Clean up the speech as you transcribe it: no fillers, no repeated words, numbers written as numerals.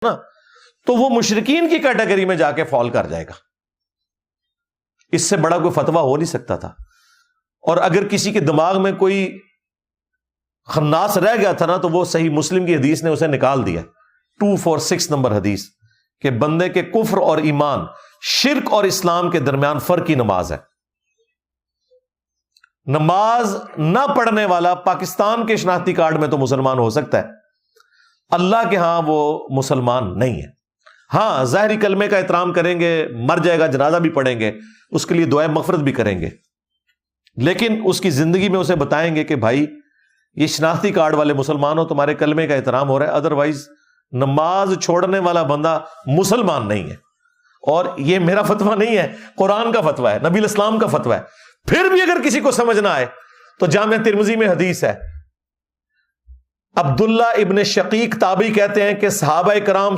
نا تو وہ مشرکین کی کیٹیگری میں جا کے فال کر جائے گا. اس سے بڑا کوئی فتویٰ ہو نہیں سکتا تھا. اور اگر کسی کے دماغ میں کوئی خناس رہ گیا تھا نا تو وہ صحیح مسلم کی حدیث نے اسے نکال دیا. 246 نمبر حدیث کہ بندے کے کفر اور ایمان، شرک اور اسلام کے درمیان فرق ہی نماز ہے. نماز نہ پڑھنے والا پاکستان کے شناختی کارڈ میں تو مسلمان ہو سکتا ہے، اللہ کے ہاں وہ مسلمان نہیں ہے. ہاں ظاہری کلمے کا احترام کریں گے، مر جائے گا جنازہ بھی پڑھیں گے، اس کے لیے دعائے مغفرت بھی کریں گے، لیکن اس کی زندگی میں اسے بتائیں گے کہ بھائی یہ شناختی کارڈ والے مسلمان ہو، تمہارے کلمے کا احترام ہو رہا ہے، ادروائز نماز چھوڑنے والا بندہ مسلمان نہیں ہے. اور یہ میرا فتویٰ نہیں ہے، قرآن کا فتویٰ ہے، نبی الاسلام کا فتویٰ ہے. پھر بھی اگر کسی کو سمجھ نہ آئے تو جامعہ ترمذی میں حدیث ہے، عبداللہ ابن شقیق تابعی کہتے ہیں کہ صحابہ کرام